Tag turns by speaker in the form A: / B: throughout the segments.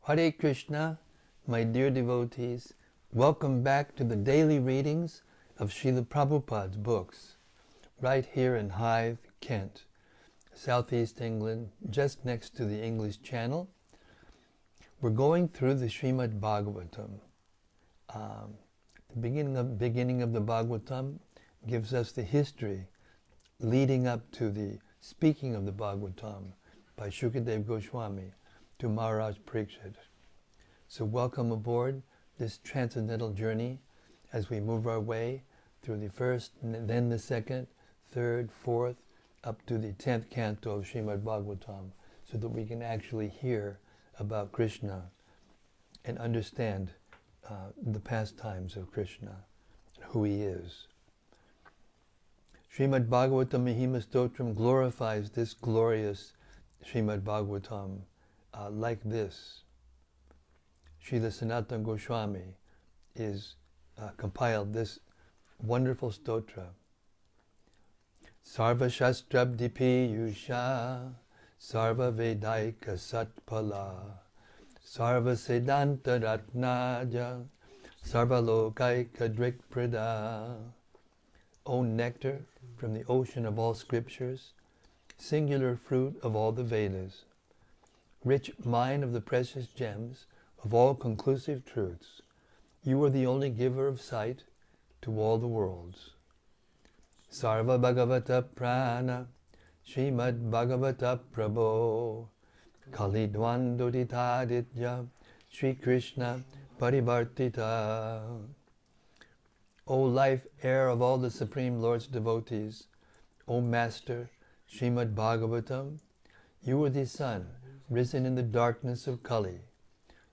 A: Hare Krishna, my dear devotees, welcome back to the daily readings of Srila Prabhupada's books, right here in Hythe, Kent, southeast England, just next to the English Channel. We're going through the Śrīmad-Bhāgavatam. The beginning of the Bhagavatam gives us the history leading up to the speaking of the Bhagavatam by Shukadeva Goswami to Maharaj Parīkṣit. So welcome aboard this transcendental journey as we move our way through the first, and then the second, third, fourth, up to the 10th canto of Śrīmad-Bhāgavatam, so that we can actually hear about Krishna and understand the pastimes of Krishna, who he is. Śrīmad-Bhāgavatam Mahima Stotram glorifies this glorious Śrīmad-Bhāgavatam like this. Srila Sanatana Goswami is compiled this wonderful stotra. Sarva Shastrabdipi Yusha Sarva Vedaika Satpala Sarva Siddhanta Ratnaja Sarva Lokaika Drikprada. O nectar from the ocean of all scriptures, singular fruit of all the Vedas, rich mine of the precious gems of all conclusive truths, you are the only giver of sight to all the worlds. Sarva Bhagavata Purāṇa Śrīmad-Bhāgavata Prabho Kalidvandoditaditya Sri Krishna Parivartita. O life air of all the Supreme Lord's devotees, O Master Śrīmad-Bhāgavatam, you are the sun risen in the darkness of Kali.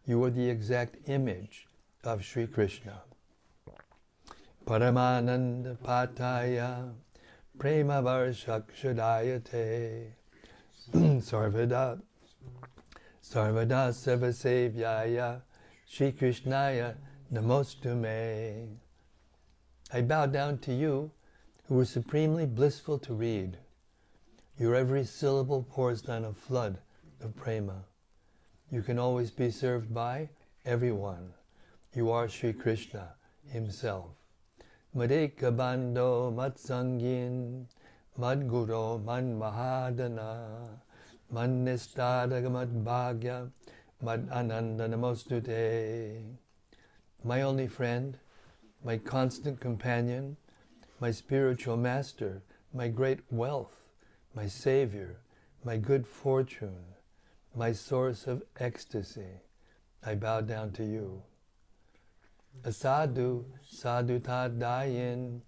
A: You are the exact image of Sri Krishna. Paramananda Pataya Prema Varshakshadayate Sarvada Sarvasevyaya Sri Krishnaya Namostume. I bow down to you, who are supremely blissful to read. Your every syllable pours down a flood of prema. You can always be served by everyone. You are Sri Krishna himself. Madeka Bando Matsangin Madguru Man Mahadana Man Nistadaga Mad Bhagya Mad Ananda Namostute. My only friend, my constant companion, my spiritual master, my great wealth, my savior, my good fortune, my source of ecstasy, I bow down to you. Asadu sadhu tadayin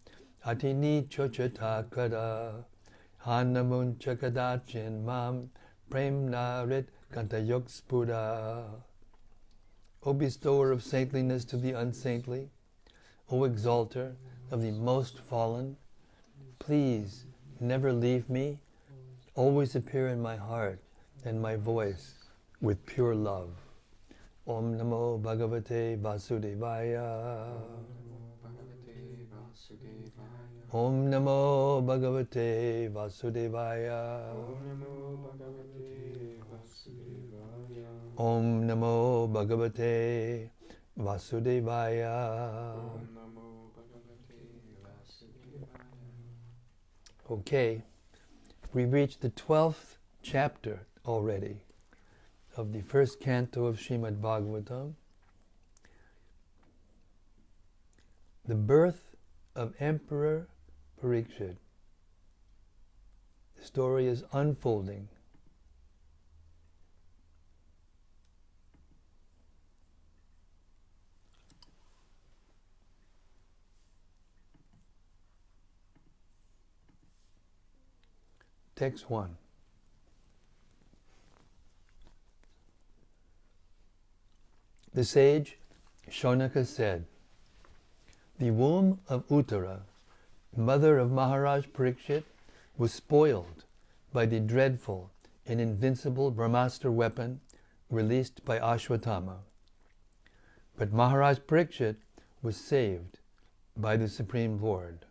A: atini chochatakara hanamun chakadachin mam premnarit kantayok spura. O bestower of saintliness to the unsaintly, O exalter of the most fallen, please never leave me, always appear in my heart and my voice with pure love. Om Namo Bhagavate Vasudevaya. Om Namo Bhagavate Vasudevaya. Om Namo Bhagavate Vasudevaya. Okay, we reached the 12th chapter already of the first canto of Śrīmad-Bhāgavatam. The birth of Emperor Parīkṣit. The story is unfolding. Text 1. The sage Shaunaka said, the womb of Uttara, mother of Maharaj Parīkṣit, was spoiled by the dreadful and invincible Brahmastra weapon released by Ashwatthama. But Maharaj Parīkṣit was saved by the Supreme Lord.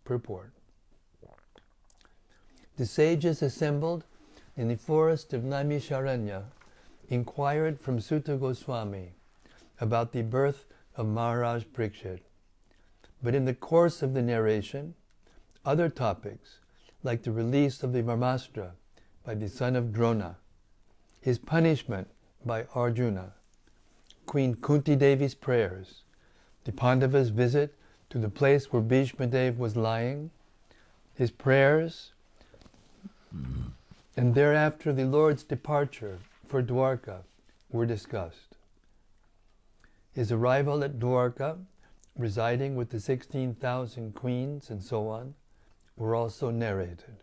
A: Purport. The sages assembled in the forest of Naimisharanya inquired from Sutta Goswami about the birth of Maharaj Parīkṣit. But in the course of the narration, other topics, like the release of the Brahmastra by the son of Drona, his punishment by Arjuna, Queen Kunti Devi's prayers, the Pandavas' visit to the place where Bhishma Dev was lying, his prayers, and thereafter the Lord's departure for Dwarka were discussed. His arrival at Dwarka, residing with the 16,000 queens and so on, were also narrated.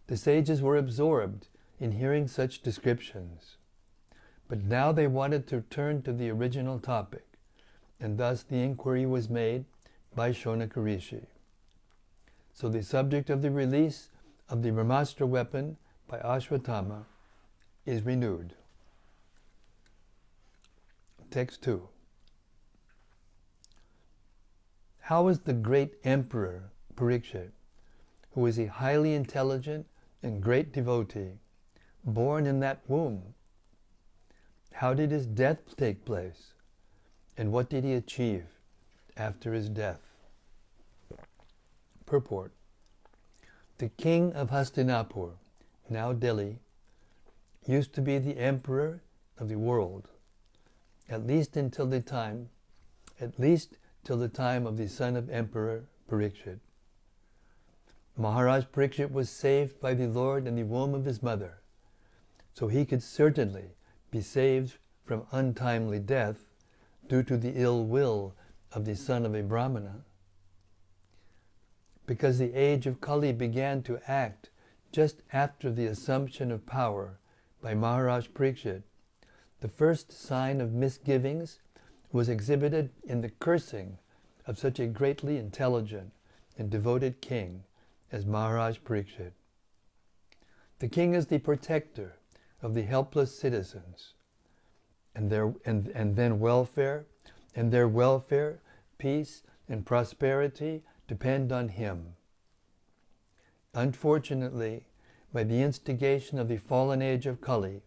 A: The sages were absorbed in hearing such descriptions, but now they wanted to turn to the original topic, and thus the inquiry was made by Shonaka Rishi. So the subject of the release of the Brahmastra weapon by Ashwatthama is renewed. Text 2. How is the great emperor Parīkṣit, who is a highly intelligent and great devotee, born in that womb? How did his death take place? And what did he achieve after his death? Purport. The king of Hastinapur, now Delhi, used to be the emperor of the world, at least till the time of the son of Emperor Parīkṣit. Maharaj Parīkṣit was saved by the Lord in the womb of his mother, so he could certainly be saved from untimely death due to the ill will of the son of a Brahmana. Because the age of Kali began to act just after the assumption of power by Maharaj Parīkṣit, the first sign of misgivings was exhibited in the cursing of such a greatly intelligent and devoted king as Maharaj Parīkṣit. The king is the protector of the helpless citizens, and their welfare, peace, and prosperity depend on him. Unfortunately, by the instigation of the fallen age of Kali,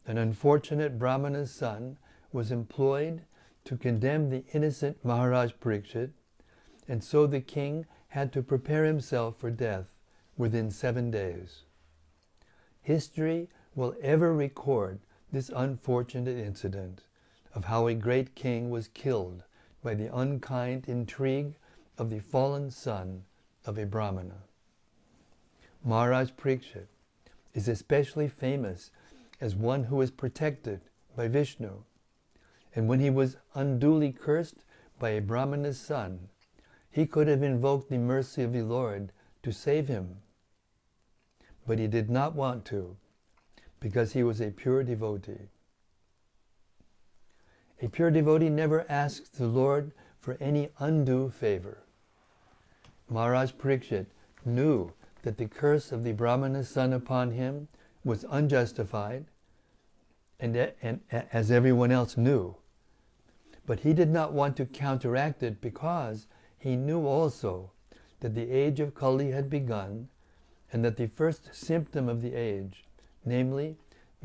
A: an unfortunate Brahmana's son was employed to condemn the innocent Maharaj Parīkṣit, and so the king had to prepare himself for death within 7 days. History will ever record this unfortunate incident of how a great king was killed by the unkind intrigue of the fallen son of a Brahmana. Maharaj Parīkṣit is especially famous as one who is protected by Vishnu, and when he was unduly cursed by a Brahmana's son, he could have invoked the mercy of the Lord to save him. But he did not want to, because he was a pure devotee. A pure devotee never asks the Lord for any undue favor. Maharaj Parīkṣit knew that the curse of the Brahmana's son upon him was unjustified, and as everyone else knew. But he did not want to counteract it because he knew also that the age of Kali had begun, and that the first symptom of the age, namely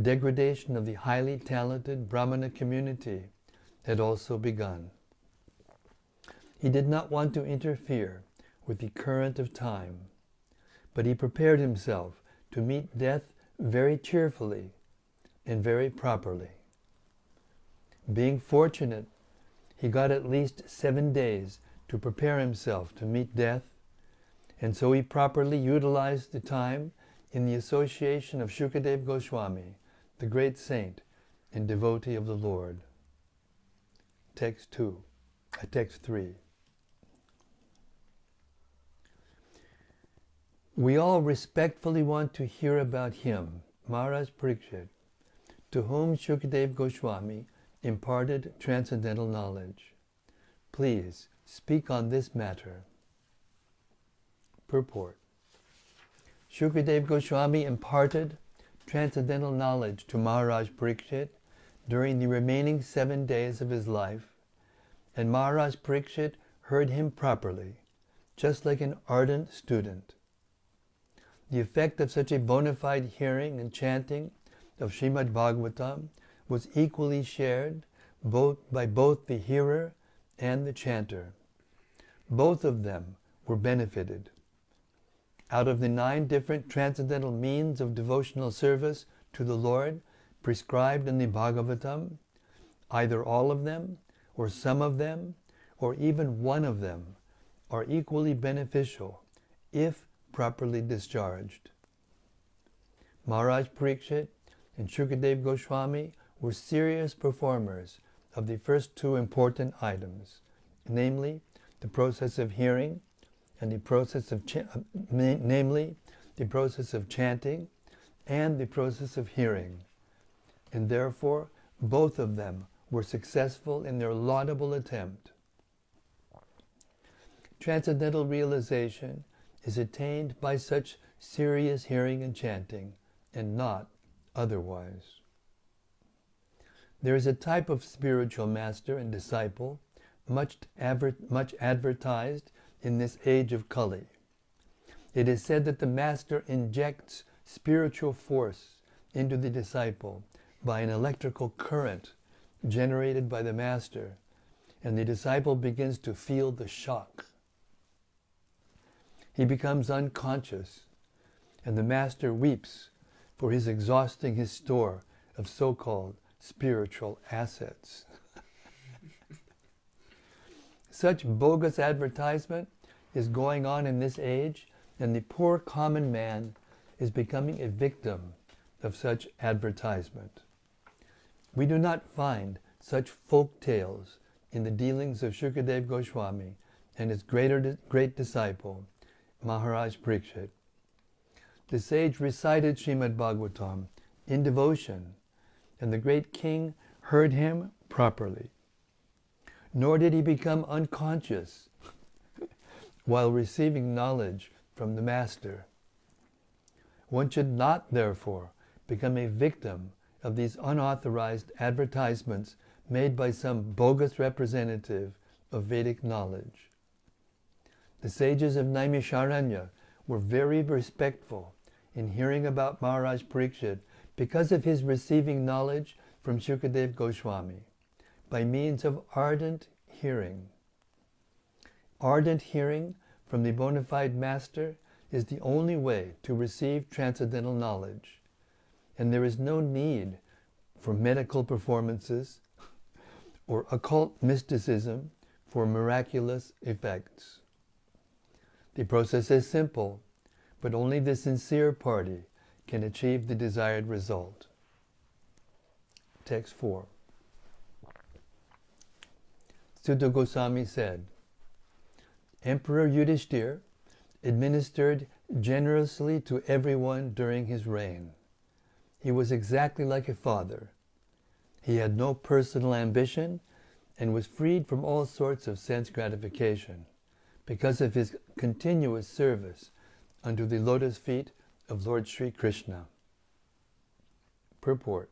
A: degradation of the highly talented Brahmana community, had also begun. He did not want to interfere with the current of time, but he prepared himself to meet death very cheerfully and very properly. Being fortunate, he got at least 7 days to prepare himself to meet death, and so he properly utilized the time in the association of Shukadev Goswami, the great saint and devotee of the Lord. Text 3. We all respectfully want to hear about him, Maharaj Parīkṣit, to whom Shukadev Goswami imparted transcendental knowledge. Please speak on this matter. Purport. Shukadev Goswami imparted transcendental knowledge to Maharaj Parīkṣit during the remaining 7 days of his life, and Maharaj Parīkṣit heard him properly, just like an ardent student. The effect of such a bona fide hearing and chanting of Śrīmad-Bhāgavatam was equally shared by both the hearer and the chanter. Both of them were benefited. Out of the 9 different transcendental means of devotional service to the Lord prescribed in the Bhagavatam, either all of them, or some of them, or even one of them are equally beneficial if properly discharged. Maharaj Parīkṣit and Śrukadeva Goswami were serious performers of the first 2 important items, namely the process of hearing and the process of namely the process of chanting and the process of hearing, and therefore both of them were successful in their laudable attempt. Transcendental realization is attained by such serious hearing and chanting, and not otherwise. There is a type of spiritual master and disciple much advertised in this age of Kali. It is said that the master injects spiritual force into the disciple by an electrical current generated by the master, and the disciple begins to feel the shock. He becomes unconscious, and the master weeps for his exhausting his store of so-called spiritual assets. Such bogus advertisement is going on in this age, and the poor common man is becoming a victim of such advertisement. We do not find such folk tales in the dealings of Śrukadeva Goswami and his great disciple, Maharaj Parīkṣit. The sage recited Śrīmad-Bhāgavatam in devotion, and the great king heard him properly. Nor did he become unconscious while receiving knowledge from the master. One should not, therefore, become a victim of these unauthorized advertisements made by some bogus representative of Vedic knowledge. The sages of Naimisharanya were very respectful in hearing about Maharaj Parīkṣit because of his receiving knowledge from Śrukadeva Goswami by means of ardent hearing. Ardent hearing from the bona fide master is the only way to receive transcendental knowledge, and there is no need for medical performances or occult mysticism for miraculous effects. The process is simple, but only the sincere party can achieve the desired result. Text 4. Sutta Goswami said, Emperor Yudhishthira administered generously to everyone during his reign. He was exactly like a father. He had no personal ambition and was freed from all sorts of sense gratification because of his continuous service under the lotus feet of Lord Sri Krishna. Purport.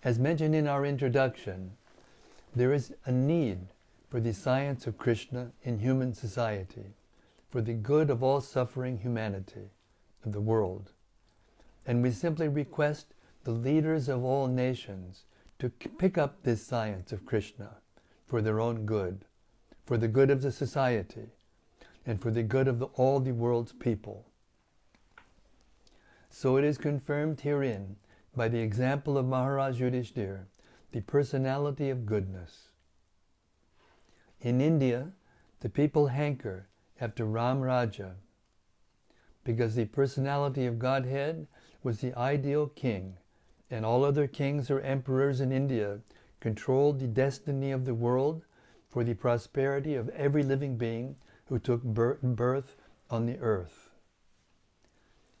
A: As mentioned in our introduction, there is a need for the science of Krishna in human society, for the good of all suffering humanity of the world. And we simply request the leaders of all nations to pick up this science of Krishna for their own good, for the good of the society, and for the good of all the world's people. So it is confirmed herein by the example of Maharaj Yudhishthira, the personality of goodness. In India, the people hanker after Ram Raja because the personality of Godhead was the ideal king, and all other kings or emperors in India controlled the destiny of the world for the prosperity of every living being who took birth on the earth.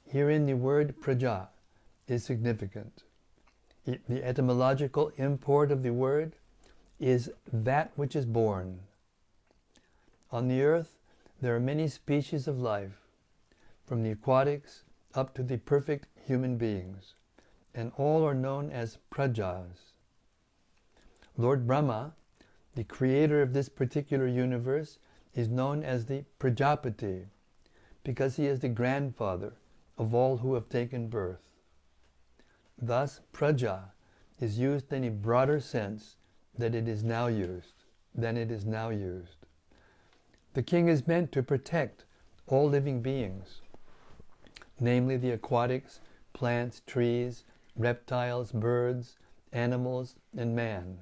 A: Herein the word praja is significant. The etymological import of the word is that which is born. On the earth, there are many species of life, from the aquatics up to the perfect human beings, and all are known as prajas. Lord Brahma, the creator of this particular universe, is known as the Prajapati because he is the grandfather of all who have taken birth. Thus, praja is used in a broader sense than it is now used. The king is meant to protect all living beings, namely the aquatics, plants, trees, reptiles, birds, animals, and man.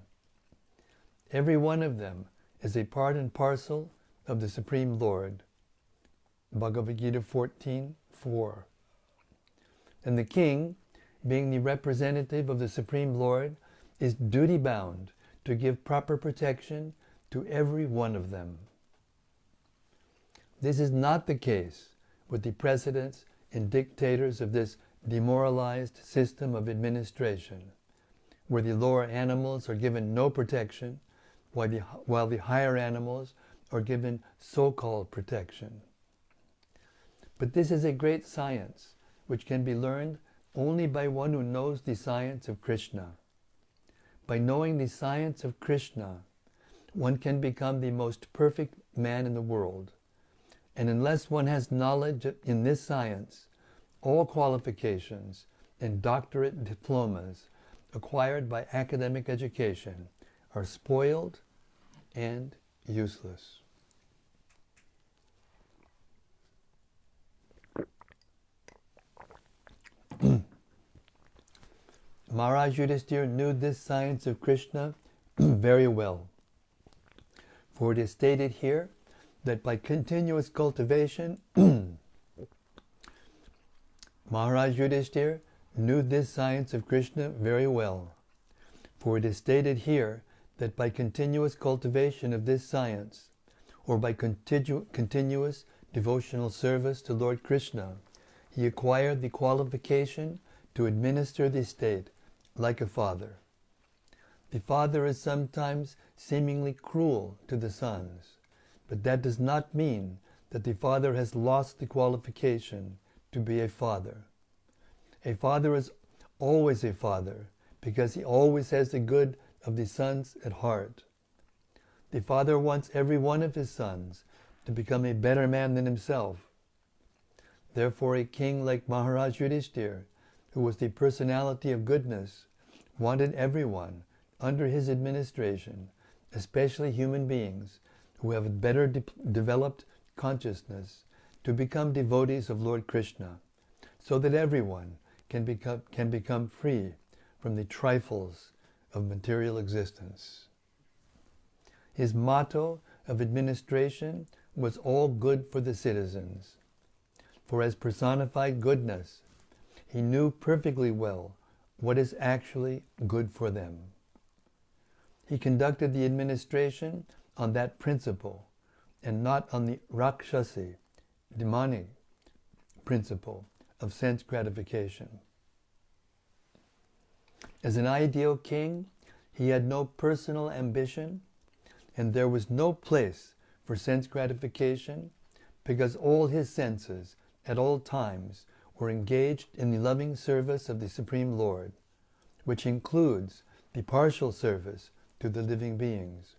A: Every one of them is a part and parcel of the Supreme Lord. Bhagavad Gita 14:4. And the king, being the representative of the Supreme Lord, is duty-bound to give proper protection to every one of them. This is not the case with the presidents and dictators of this demoralized system of administration, where the lower animals are given no protection, while the higher animals are given so-called protection. But this is a great science, which can be learned only by one who knows the science of Krishna. By knowing the science of Krishna, one can become the most perfect man in the world. And unless one has knowledge in this science, all qualifications and doctorate diplomas acquired by academic education are spoiled and useless. Maharaj Yudhisthira knew this science of Krishna very well. For it is stated here that by continuous cultivation, Maharaj Yudhisthira knew this science of Krishna very well. For it is stated here that by continuous cultivation of this science, or by continuous devotional service to Lord Krishna, he acquired the qualification to administer the state like a father. The father is sometimes seemingly cruel to the sons, but that does not mean that the father has lost the qualification to be a father. A father is always a father because he always has the good of the sons at heart. The father wants every one of his sons to become a better man than himself. Therefore, a king like Maharaj Yudhisthira, who was the personality of goodness, wanted everyone under his administration, especially human beings who have a better developed consciousness, to become devotees of Lord Krishna, so that everyone can become free from the trifles of material existence. His motto of administration was all good for the citizens. For as personified goodness, he knew perfectly well what is actually good for them. He conducted the administration on that principle and not on the rakshasi, demonic principle of sense gratification. As an ideal king, he had no personal ambition, and there was no place for sense gratification because all his senses at all times were engaged in the loving service of the Supreme Lord, which includes the partial service to the living beings,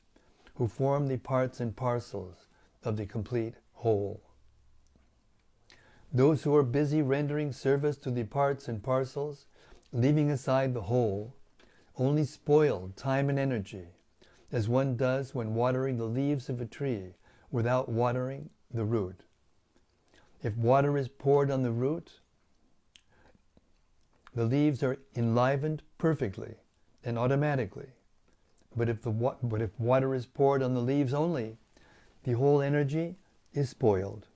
A: who form the parts and parcels of the complete whole. Those who are busy rendering service to the parts and parcels, leaving aside the whole, only spoil time and energy, as one does when watering the leaves of a tree without watering the root. If water is poured on the root, the leaves are enlivened perfectly and automatically. But if water is poured on the leaves only, the whole energy is spoiled.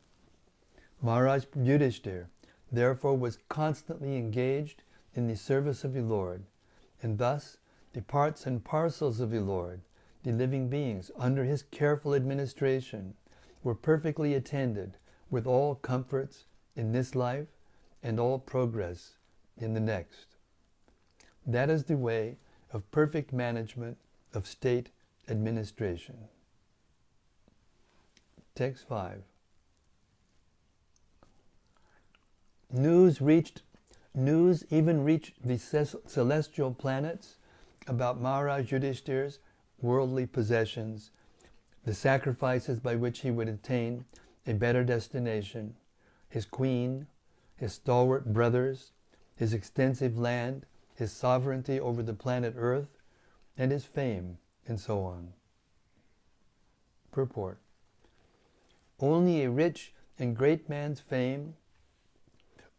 A: Maharaj Yudhisthira therefore was constantly engaged in the service of the Lord, and thus the parts and parcels of the Lord, the living beings under his careful administration, were perfectly attended with all comforts in this life and all progress in the next. That is the way of perfect management of state administration. Text 5. News even reached the celestial planets about Maharaj Yudhisthira's worldly possessions, the sacrifices by which he would attain a better destination, his queen, his stalwart brothers, his extensive land, his sovereignty over the planet Earth, and his fame, and so on. Purport. Only a rich and great man's fame,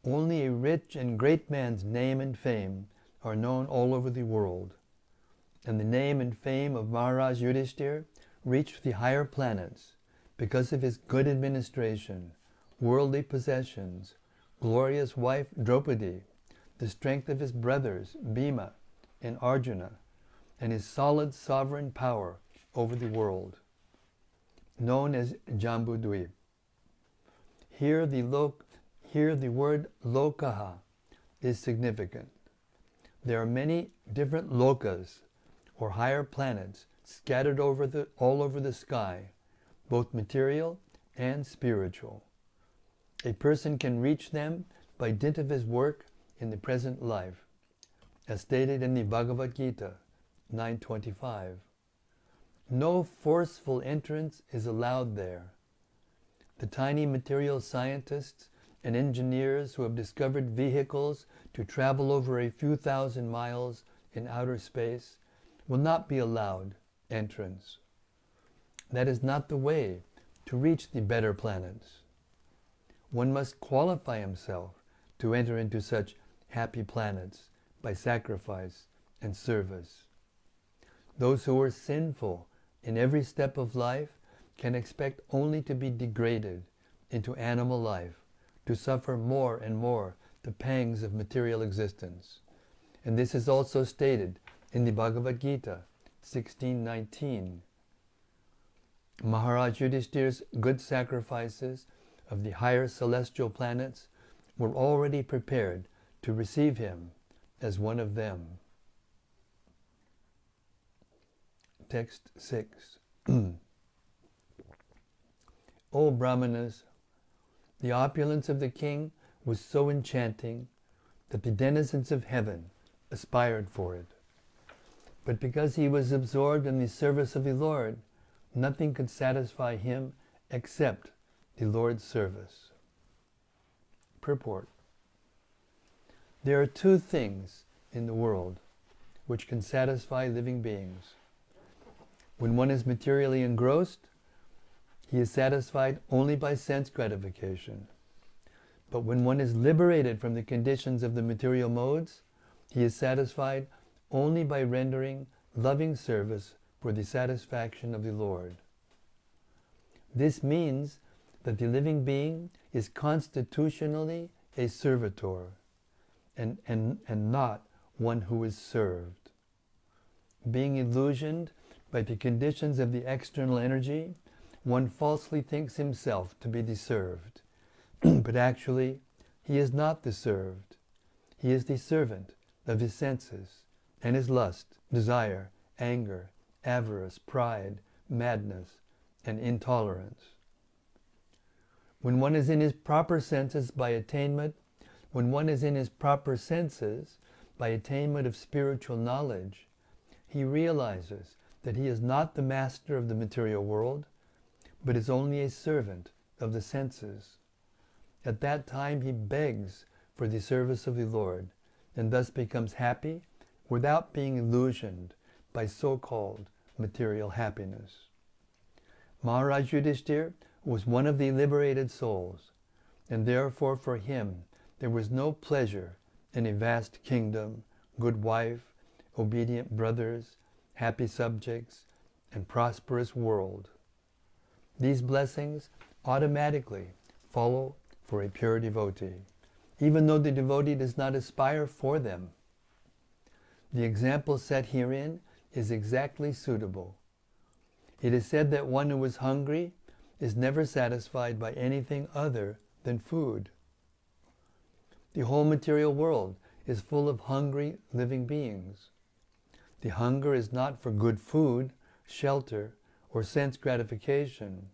A: only a rich and great man's name and fame are known all over the world, and the name and fame of Maharaj Yudhishthira reached the higher planets because of his good administration, worldly possessions, glorious wife Draupadi, the strength of his brothers Bhima and Arjuna, and his solid sovereign power over the world, known as Jambudvip. Here the word lokaha is significant. There are many different lokas, or higher planets, scattered all over the sky, both material and spiritual. A person can reach them by dint of his work in the present life, as stated in the Bhagavad Gita 9:25. No forceful entrance is allowed there. The tiny material scientists and engineers who have discovered vehicles to travel over a few thousand miles in outer space will not be allowed entrance. That is not the way to reach the better planets. One must qualify himself to enter into such happy planets by sacrifice and service. Those who are sinful in every step of life can expect only to be degraded into animal life, to suffer more and more the pangs of material existence. And this is also stated in the Bhagavad Gita 16:19. Maharaj Yudhishthira's good sacrifices of the higher celestial planets were already prepared to receive him as one of them. Text 6. O Brahmanas, the opulence of the king was so enchanting that the denizens of heaven aspired for it. But because he was absorbed in the service of the Lord, nothing could satisfy him except the Lord's service. Purport. There are two things in the world which can satisfy living beings. When one is materially engrossed, he is satisfied only by sense gratification. But when one is liberated from the conditions of the material modes, he is satisfied only by rendering loving service for the satisfaction of the Lord. This means that the living being is constitutionally a servitor and not one who is served. Being illusioned by the conditions of the external energy, one falsely thinks himself to be the served. But actually, he is not the served. He is the servant of his senses and his lust, desire, anger, avarice, pride, madness, and intolerance. When one is in his proper senses by attainment, of spiritual knowledge, he realizes that he is not the master of the material world, but is only a servant of the senses. At that time he begs for the service of the Lord, and thus becomes happy without being illusioned by so-called material happiness. Maharaj Yudhishthira was one of the liberated souls, and therefore for him there was no pleasure in a vast kingdom, good wife, obedient brothers, happy subjects, and prosperous world. These blessings automatically follow for a pure devotee, even though the devotee does not aspire for them. The example set herein is exactly suitable. It is said that one who is hungry is never satisfied by anything other than food. The whole material world is full of hungry living beings. The hunger is not for good food, shelter, or sense gratification.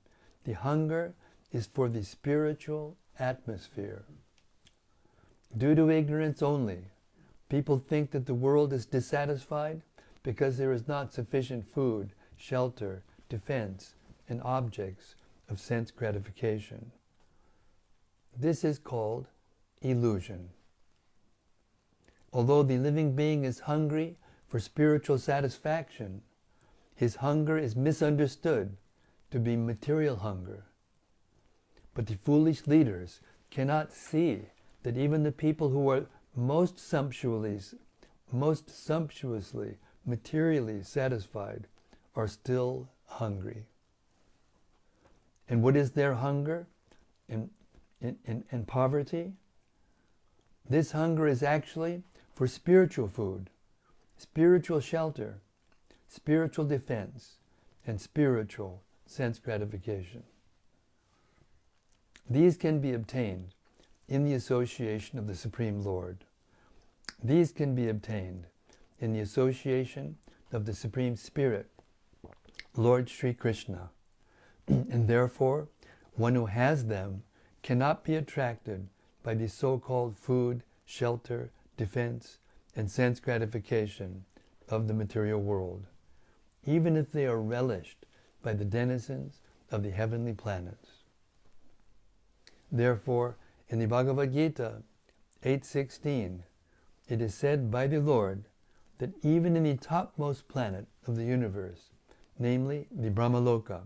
A: The hunger is for the spiritual atmosphere. Due to ignorance only, people think that the world is dissatisfied because there is not sufficient food, shelter, defense, and objects of sense gratification. This is called illusion. Although the living being is hungry for spiritual satisfaction, his hunger is misunderstood to be material hunger. But the foolish leaders cannot see that even the people who are most sumptuously, materially satisfied are still hungry. And what is their hunger in poverty? This hunger is actually for spiritual food, spiritual shelter, spiritual defense, and spiritual sense gratification. These can be obtained in the association of the Supreme Lord. These can be obtained in the association of the Supreme Spirit, Lord Sri Krishna. And therefore, one who has them cannot be attracted by the so-called food, shelter, defense, and sense gratification of the material world, even if they are relished by the denizens of the heavenly planets. Therefore, in the Bhagavad Gita 8:16, it is said by the Lord that even in the topmost planet of the universe, namely the Brahmaloka,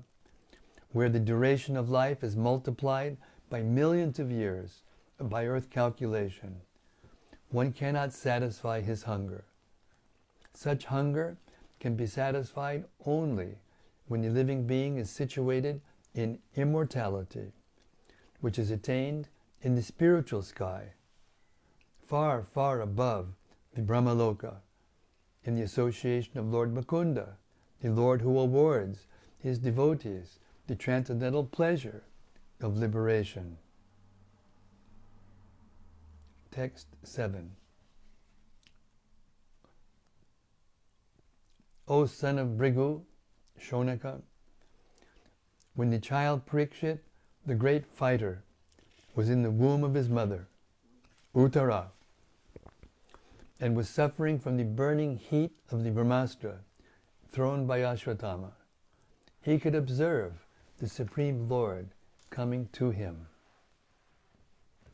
A: where the duration of life is multiplied by millions of years by earth calculation, one cannot satisfy his hunger. Such hunger can be satisfied only when the living being is situated in immortality, which is attained in the spiritual sky, far, far above the Brahmaloka, in the association of Lord Mukunda, the Lord who awards his devotees the transcendental pleasure of liberation. Text 7. O son of Bhrigu, Shonaka, when the child Parīkṣit, the great fighter, was in the womb of his mother, Uttara, and was suffering from the burning heat of the Brahmastra thrown by Ashwatthama, he could observe the Supreme Lord coming to him.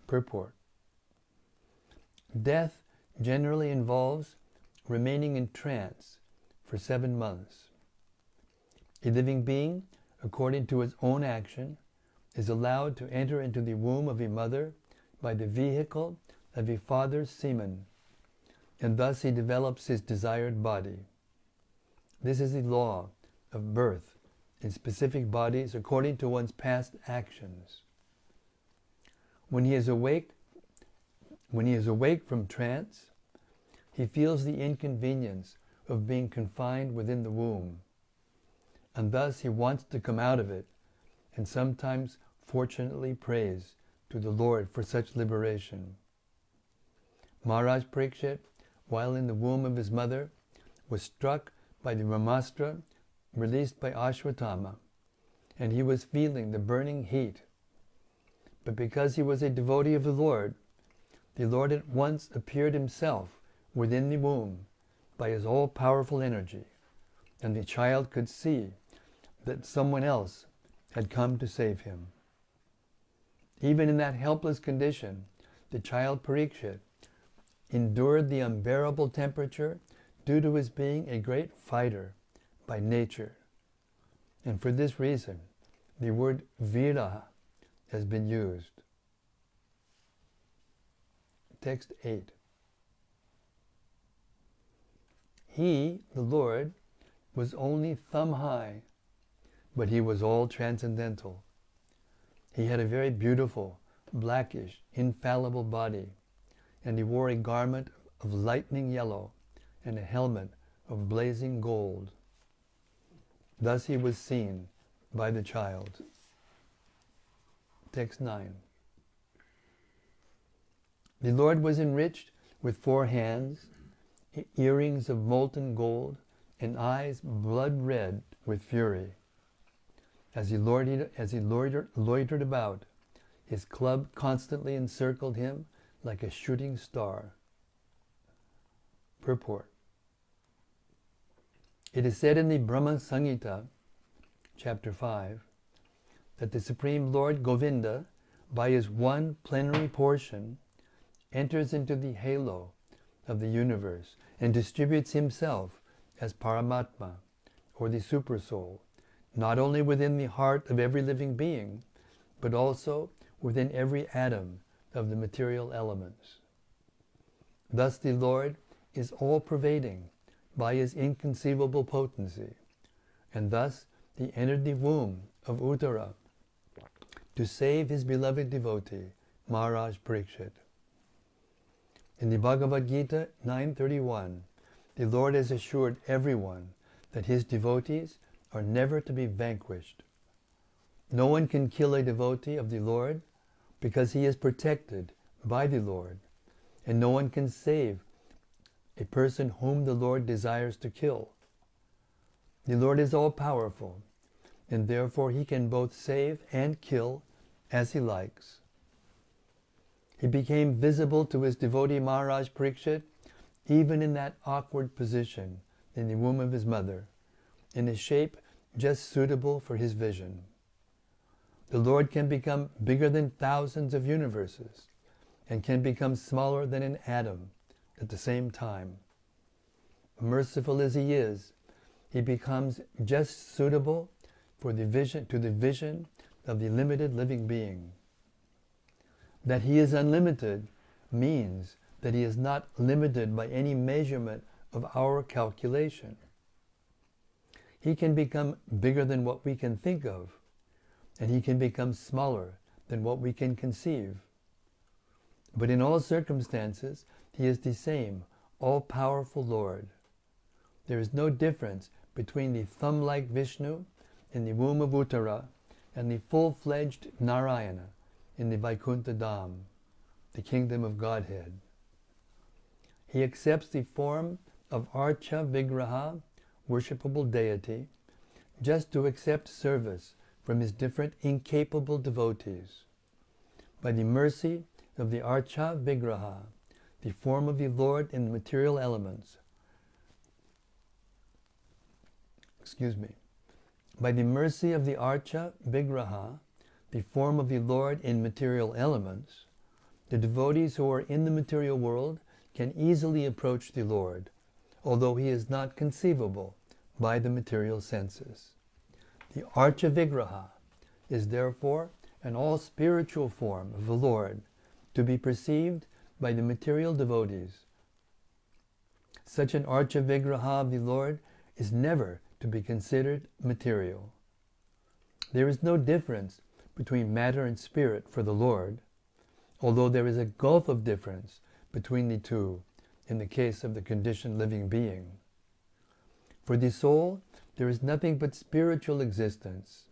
A: Purport. Death generally involves remaining in trance for 7 months. A living being, according to his own action, is allowed to enter into the womb of a mother by the vehicle of a father's semen, and thus he develops his desired body. This is the law of birth in specific bodies according to one's past actions. When he is awake from trance, he feels the inconvenience of being confined within the womb, and thus he wants to come out of it, and sometimes fortunately prays to the Lord for such liberation. Maharaj Parīkṣit, while in the womb of his mother, was struck by the Brahmastra released by Ashwatthama, and he was feeling the burning heat. But because he was a devotee of the Lord at once appeared himself within the womb by his all-powerful energy, and the child could see that someone else had come to save him. Even in that helpless condition, the child Parīkṣit endured the unbearable temperature due to his being a great fighter by nature. And for this reason, the word viraha has been used. Text 8. He, the Lord, was only thumb high, but he was all transcendental. He had a very beautiful, blackish, infallible body, and he wore a garment of lightning yellow and a helmet of blazing gold. Thus he was seen by the child. Text 9. The Lord was enriched with 4 hands, earrings of molten gold, and eyes blood red with fury. As he loitered about, his club constantly encircled him like a shooting star. Purport. It is said in the Brahma Samhita, chapter 5, that the Supreme Lord Govinda, by his one plenary portion, enters into the halo of the universe and distributes himself as Paramatma, or the Supersoul, not only within the heart of every living being, but also within every atom of the material elements. Thus the Lord is all-pervading by his inconceivable potency, and thus he entered the womb of Uttara to save his beloved devotee, Maharaj Parīkṣit. In the Bhagavad Gita 9:31, the Lord has assured everyone that his devotees are never to be vanquished. No one can kill a devotee of the Lord because he is protected by the Lord, and no one can save a person whom the Lord desires to kill. The Lord is all-powerful, and therefore he can both save and kill as he likes. He became visible to his devotee Maharaj Parīkṣit even in that awkward position in the womb of his mother, in a shape just suitable for his vision. The Lord can become bigger than thousands of universes and can become smaller than an atom at the same time. Merciful as he is, he becomes just suitable for the vision, to the vision of the limited living being. That he is unlimited means that he is not limited by any measurement of our calculation. He can become bigger than what we can think of, and he can become smaller than what we can conceive. But in all circumstances, he is the same all-powerful Lord. There is no difference between the thumb-like Vishnu in the womb of Uttara and the full-fledged Narayana in the Vaikuntha Dham, the kingdom of Godhead. He accepts the form of Archa Vigraha, worshipable deity, just to accept service from his different incapable devotees. By the mercy of the Archa Vigraha, the form of the Lord in the material elements, by the mercy of the Archa Vigraha, the form of the Lord in material elements, the devotees who are in the material world can easily approach the Lord, although he is not conceivable by the material senses. The Archa Vigraha is therefore an all-spiritual form of the Lord to be perceived by the material devotees. Such an Archa Vigraha of the Lord is never to be considered material. There is no difference between matter and spirit for the Lord, although there is a gulf of difference between the two in the case of the conditioned living being. For the soul, there is nothing but spiritual existence,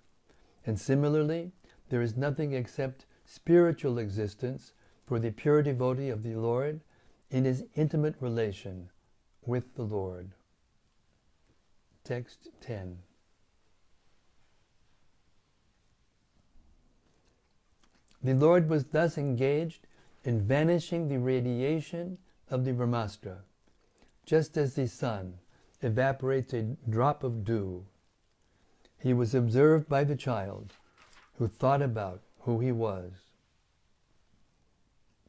A: and similarly, there is nothing except spiritual existence for the pure devotee of the Lord in his intimate relation with the Lord. Text 10. The Lord was thus engaged in vanishing the radiation of the Brahmastra, just as the sun evaporates a drop of dew. He was observed by the child, who thought about who he was.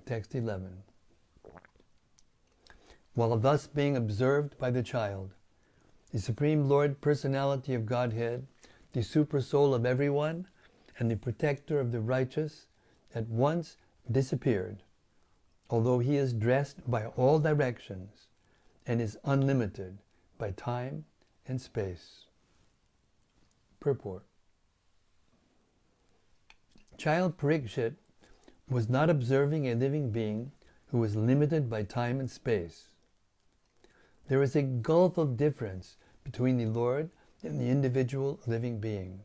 A: Text 11. While thus being observed by the child, the Supreme Lord Personality of Godhead, the Supersoul of everyone, and the protector of the righteous, at once disappeared, although he is dressed by all directions and is unlimited by time and space. Purport. Child Parīkṣit was not observing a living being who was limited by time and space. There is a gulf of difference between the Lord and the individual living being.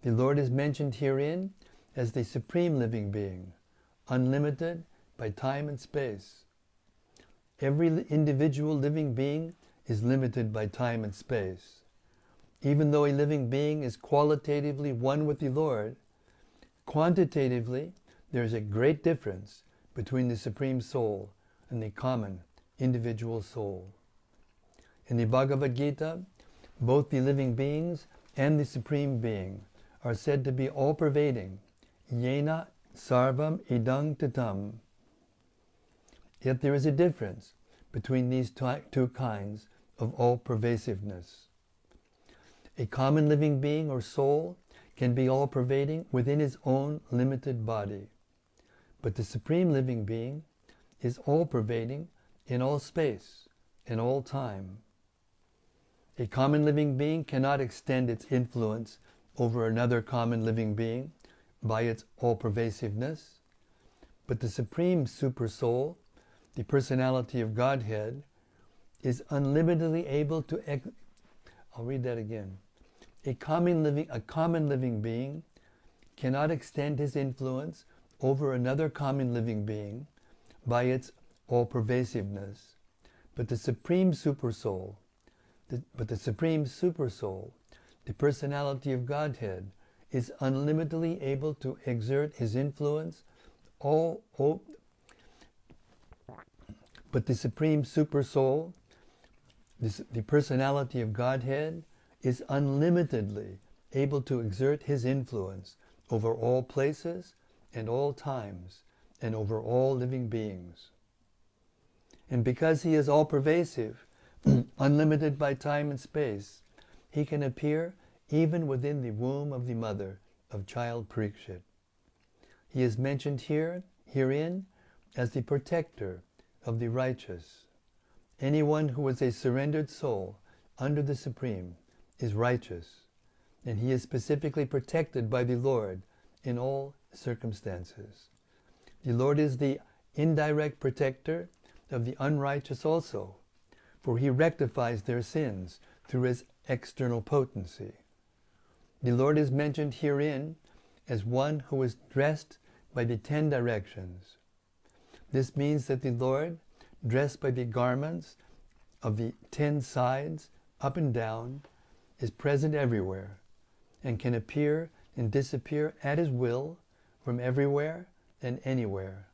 A: The Lord is mentioned herein as the supreme living being, unlimited by time and space. Every individual living being is limited by time and space. Even though a living being is qualitatively one with the Lord, quantitatively there is a great difference between the Supreme Soul and the common individual soul. In the Bhagavad Gita, both the living beings and the Supreme Being are said to be all-pervading, yena sarvam idang tatam. Yet there is a difference between these two kinds of all-pervasiveness. A common living being or soul can be all-pervading within his own limited body, but the Supreme Living Being is all-pervading in all space, in all time. A common living being cannot extend its influence over another common living being by its all-pervasiveness, but the Supreme Super-Soul, the Personality of Godhead, is unlimitedly able to... I'll read that again. A common living being cannot extend his influence over another common living being by its all-pervasiveness, but the Supreme Super-Soul, the Personality of Godhead, is unlimitedly able to exert his influence but the Supreme Super-Soul, the Personality of Godhead, is unlimitedly able to exert his influence over all places and all times and over all living beings. And because he is all-pervasive, unlimited by time and space, he can appear even within the womb of the mother of child Parīkṣit. He is mentioned herein as the protector of the righteous. Anyone who is a surrendered soul under the Supreme is righteous, and he is specifically protected by the Lord in all circumstances. The Lord is the indirect protector of the unrighteous also, for he rectifies their sins through his external potency. The Lord is mentioned herein as one who is dressed by the 10 directions. This means that the Lord, dressed by the garments of the 10 sides, up and down, is present everywhere, and can appear and disappear at his will from everywhere and anywhere.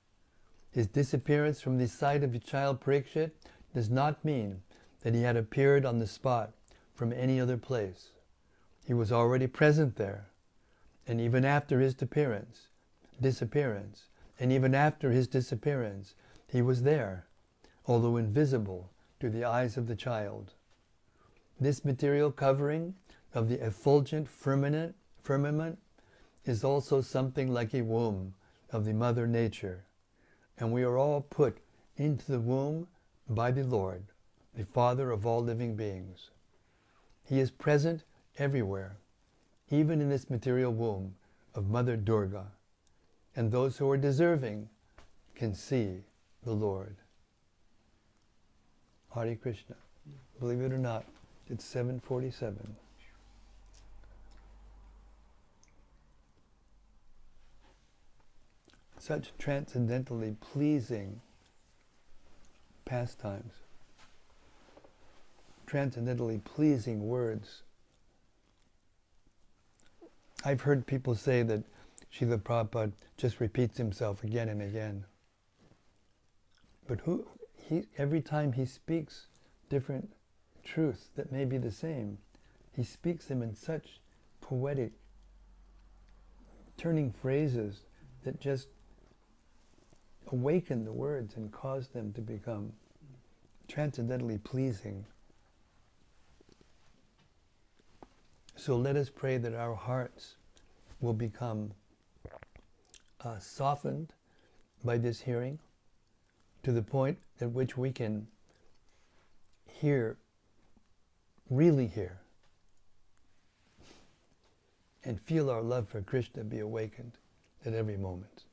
A: His disappearance from the sight of the child Parīkṣit does not mean that he had appeared on the spot from any other place. He was already present there, and even after his disappearance, and even after his disappearance, he was there, although invisible to the eyes of the child. This material covering of the effulgent firmament is also something like a womb of the Mother Nature, and we are all put into the womb by the Lord, the Father of all living beings. He is present everywhere, even in this material womb of Mother Durga, and those who are deserving can see the Lord. Hare Krishna. Believe it or not, it's 7:47. Such transcendently pleasing pastimes, transcendently pleasing words. I've heard people say that Srila Prabhupada just repeats himself again and again. But every time he speaks different truths that may be the same, he speaks them in such poetic, turning phrases that just awaken the words and cause them to become transcendently pleasing. So let us pray that our hearts will become softened by this hearing to the point at which we can hear, really hear, and feel our love for Krishna be awakened at every moment.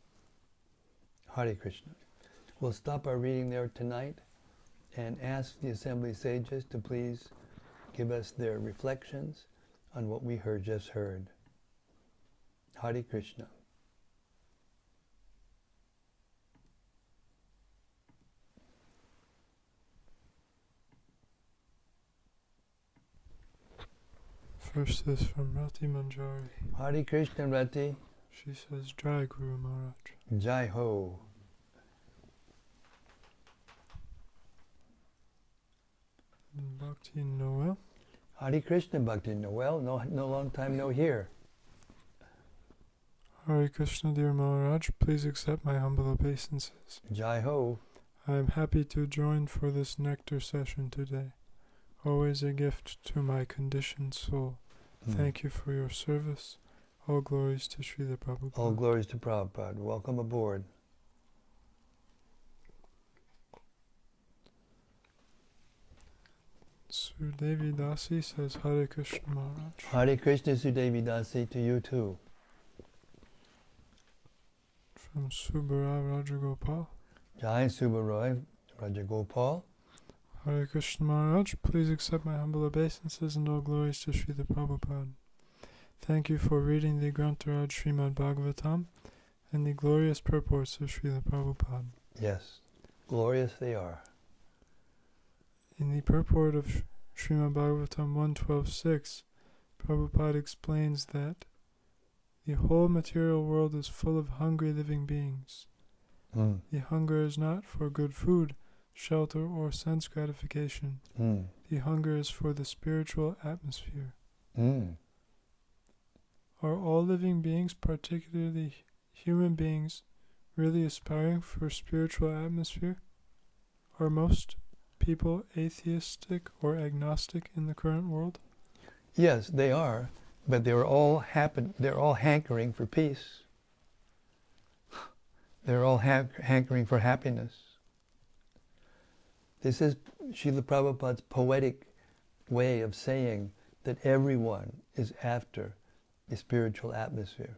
A: Hare Krishna. We'll stop our reading there tonight and ask the Assembly Sages to please give us their reflections on what we just heard. Hare Krishna.
B: First is from Rati Manjari.
A: Hare Krishna, Rati.
B: She says, Jai Guru Maharaj.
A: Jai Ho.
B: Bhakti Noel.
A: Hare Krishna, Bhakti Noel. No long time no here.
B: Hare Krishna, dear Maharaj. Please accept my humble obeisances.
A: Jai Ho.
B: I am happy to join for this nectar session today. Always a gift to my conditioned soul. Thank you for your service. All glories to Srila Prabhupada.
A: All glories to Prabhupada. Welcome aboard.
B: Sudevi Dasi says Hare Krishna Maharaj.
A: Hare Krishna Sudevi Dasi to you too.
B: From Subara Rajagopal.
A: Jai Subaroy Rajagopal.
B: Hare Krishna Maharaj, please accept my humble obeisances and all glories to Srila Prabhupada. Thank you for reading the Grantaraj Śrīmad-Bhāgavatam and the glorious purports of Srila Prabhupada.
A: Yes, glorious they are.
B: In the purport of Śrīmad-Bhāgavatam 1.12.6, Prabhupada explains that the whole material world is full of hungry living beings. The hunger is not for good food, shelter, or sense gratification. The hunger is for the spiritual atmosphere. Are all living beings, particularly human beings, really aspiring for spiritual atmosphere? Are most people atheistic or agnostic in the current world?
A: Yes, they are, but they're all hankering for peace. They're all hankering for happiness. This is Srila Prabhupada's poetic way of saying that everyone is after a spiritual atmosphere.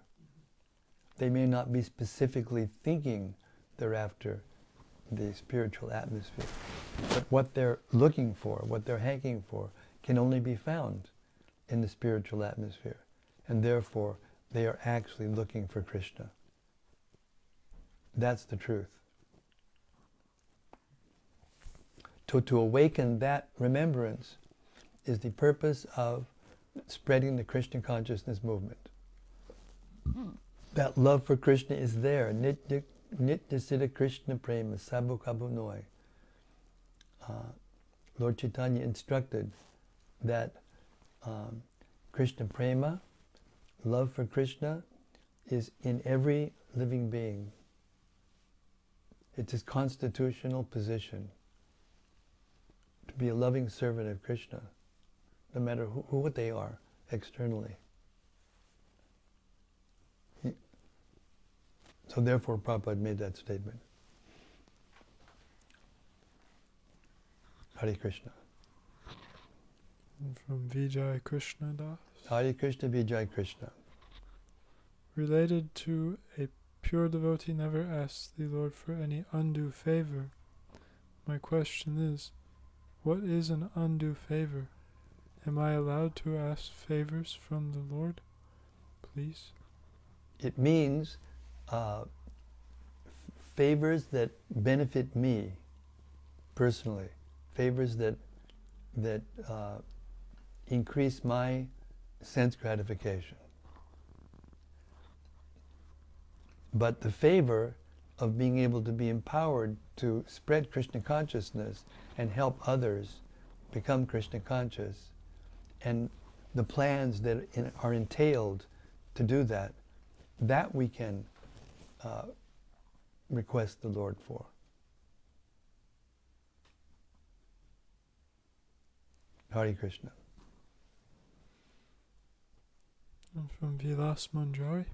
A: They may not be specifically thinking they're after the spiritual atmosphere, but what they're looking for, what they're hanking for, can only be found in the spiritual atmosphere, and therefore they are actually looking for Krishna. That's the truth. To awaken that remembrance is the purpose of spreading the Krishna consciousness movement. That love for Krishna is there. Nitya Siddha Krishna Prema Sabhu Kabhu Noi. Lord Chaitanya instructed that Krishna Prema, love for Krishna, is in every living being. It's his constitutional position to be a loving servant of Krishna, no matter who they are externally. So therefore Prabhupada made that statement. Hare Krishna.
B: From Vijay Krishna Das.
A: Hare Krishna, Vijay Krishna.
B: Related to a pure devotee never asks the Lord for any undue favor. My question is, what is an undue favor? Am I allowed to ask favors from the Lord? Please.
A: It means favors that benefit me personally, favors that increase my sense gratification. But the favor of being able to be empowered to spread Krishna consciousness and help others become Krishna conscious, and the plans that are entailed to do that, that we can request the Lord for. Hare Krishna.
B: And from Vilas Manjari.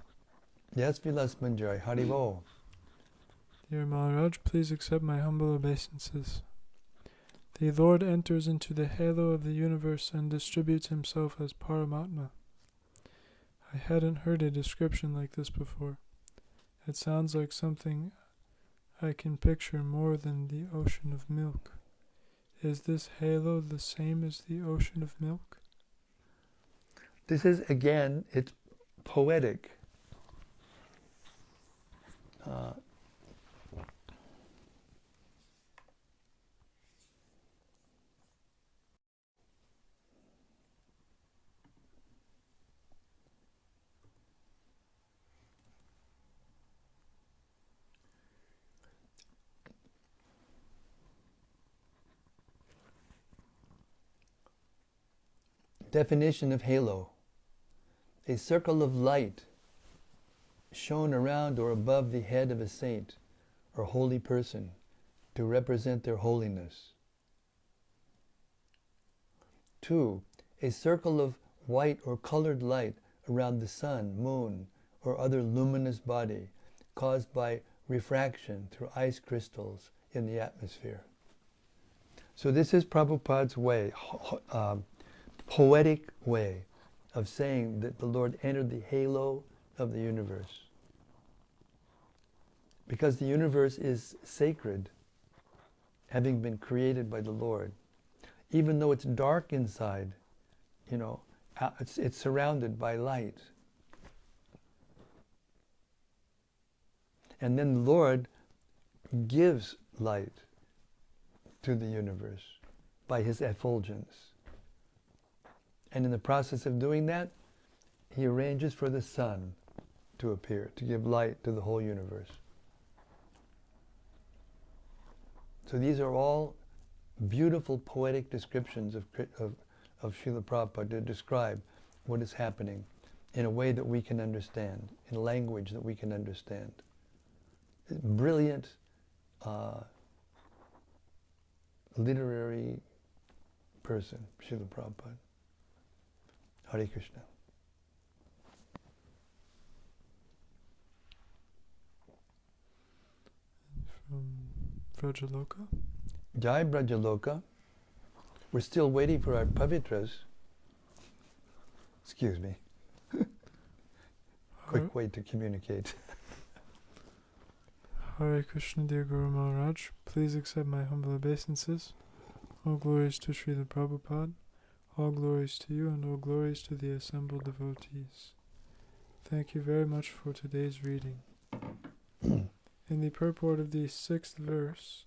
A: Yes, Vilas Manjari. Haribol.
B: Dear Maharaj, please accept my humble obeisances. The Lord enters into the halo of the universe and distributes himself as Paramatma. I hadn't heard a description like this before. It sounds like something I can picture more than the ocean of milk. Is this halo the same as the ocean of milk?
A: This is, again, it's poetic. Definition of halo: a circle of light shown around or above the head of a saint or holy person, to represent their holiness. 2. A circle of white or colored light around the sun, moon, or other luminous body caused by refraction through ice crystals in the atmosphere. So this is Prabhupada's way, poetic way of saying that the Lord entered the halo of the universe. Because the universe is sacred, having been created by the Lord. Even though it's dark inside, it's surrounded by light. And then the Lord gives light to the universe by His effulgence. And in the process of doing that, He arranges for the sun to appear, to give light to the whole universe. So these are all beautiful poetic descriptions of Srila Prabhupada to describe what is happening in a way that we can understand, in language that we can understand. Brilliant literary person, Srila Prabhupada. Hare Krishna.
B: From Vrajaloka.
A: Jai Vrajaloka. We're still waiting for our pavitras. Excuse me. Quick way to communicate.
B: Hare Krishna, dear Guru Maharaj. Please accept my humble obeisances. All glories to Srila Prabhupada. All glories to you and all glories to the assembled devotees. Thank you very much for today's reading. In the purport of the 6th verse,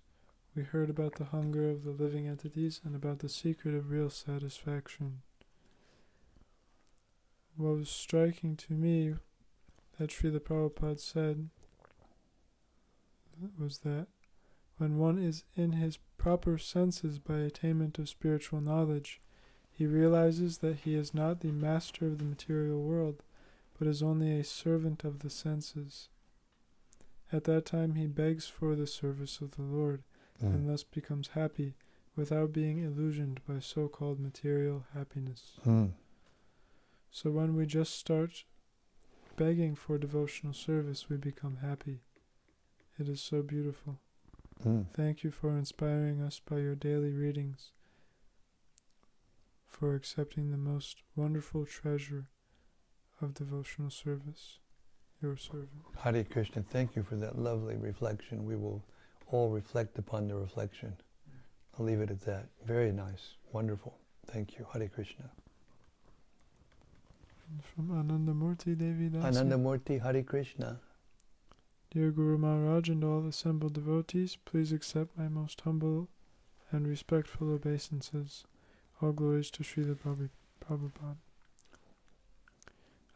B: we heard about the hunger of the living entities and about the secret of real satisfaction. What was striking to me that Srila Prabhupada said was that when one is in his proper senses by attainment of spiritual knowledge, he realizes that he is not the master of the material world, but is only a servant of the senses. At that time he begs for the service of the Lord, and thus becomes happy without being illusioned by so-called material happiness. So when we just start begging for devotional service, we become happy. It is so beautiful. Thank you for inspiring us by your daily readings, for accepting the most wonderful treasure of devotional service, your servant.
A: Hare Krishna, thank you for that lovely reflection. We will all reflect upon the reflection. I'll leave it at that. Very nice. Wonderful. Thank you. Hare Krishna.
B: And from Anandamurti Devi Dasi.
A: Anandamurti, Hare Krishna.
B: Dear Guru Maharaj and all assembled devotees, please accept my most humble and respectful obeisances. All glories to Srila Prabhupada.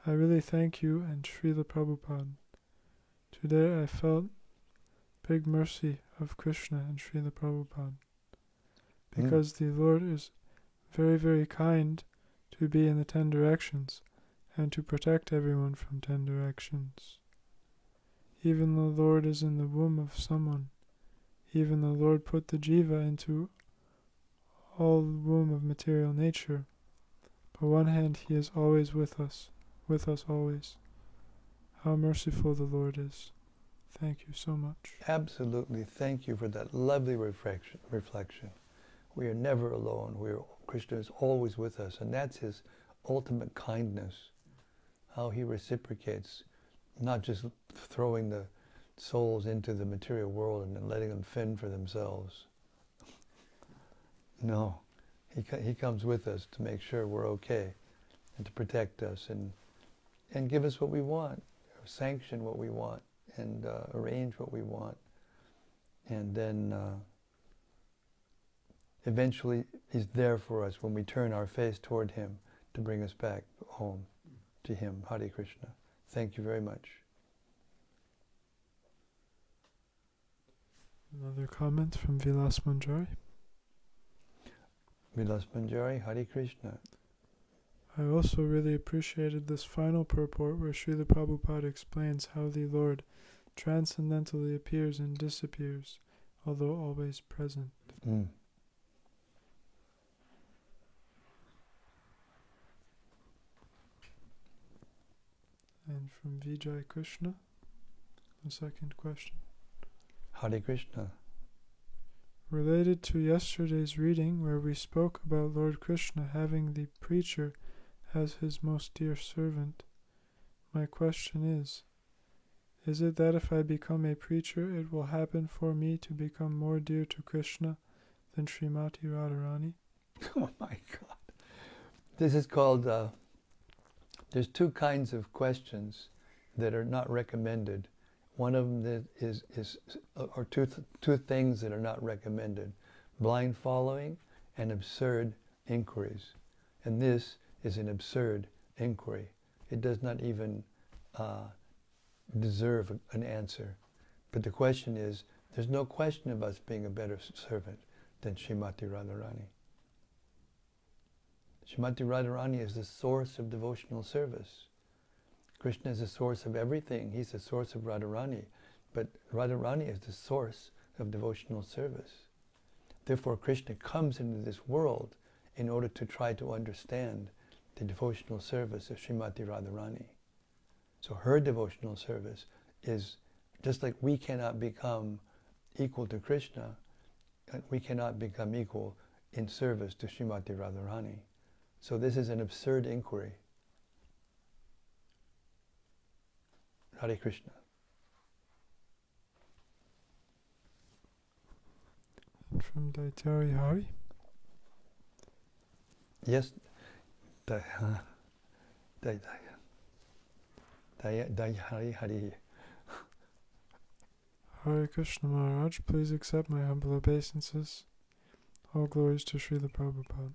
B: I really thank you and Srila Prabhupada. Today I felt big mercy of Krishna and Srila Prabhupada, because the Lord is very, very kind to be in the 10 directions and to protect everyone from 10 directions. Even the Lord is in the womb of someone. Even the Lord put the jiva into all the womb of material nature. But on one hand, He is always with us always. How merciful the Lord is. Thank you so much.
A: Absolutely. Thank you for that lovely reflection. We are never alone. Krishna is always with us, and that's His ultimate kindness. How He reciprocates, not just throwing the souls into the material world and then letting them fend for themselves. No, He comes with us to make sure we're okay and to protect us and give us what we want, sanction what we want, and arrange what we want. And then eventually He's there for us when we turn our face toward Him to bring us back home to Him. Hare Krishna. Thank you very much.
B: Another comment from Vilas Manjari.
A: Vilas Manjari, Hare Krishna.
B: I also really appreciated this final purport where Srila Prabhupada explains how the Lord transcendentally appears and disappears although always present.
A: Mm.
B: And from Vijay Krishna, the second question.
A: Hare Krishna.
B: Related to yesterday's reading where we spoke about Lord Krishna having the preacher as his most dear servant, my question is it that if I become a preacher, it will happen for me to become more dear to Krishna than Srimati Radharani?
A: Oh my God. This is called, there's two kinds of questions that are not recommended. One of them or two things that are not recommended: blind following and absurd inquiries. And this is an absurd inquiry. It does not even deserve an answer. But the question is, there's no question of us being a better servant than Srimati Radharani. Srimati Radharani is the source of devotional service. Krishna is the source of everything. He's the source of Radharani. But Radharani is the source of devotional service. Therefore, Krishna comes into this world in order to try to understand the devotional service of Srimati Radharani. So her devotional service is, just like we cannot become equal to Krishna, we cannot become equal in service to Srimati Radharani. So this is an absurd inquiry. Hare Krishna.
B: And from Daitari Hari.
A: Yes, Hari.
B: Hare Krishna Maharaj, please accept my humble obeisances. All glories to Srila Prabhupada.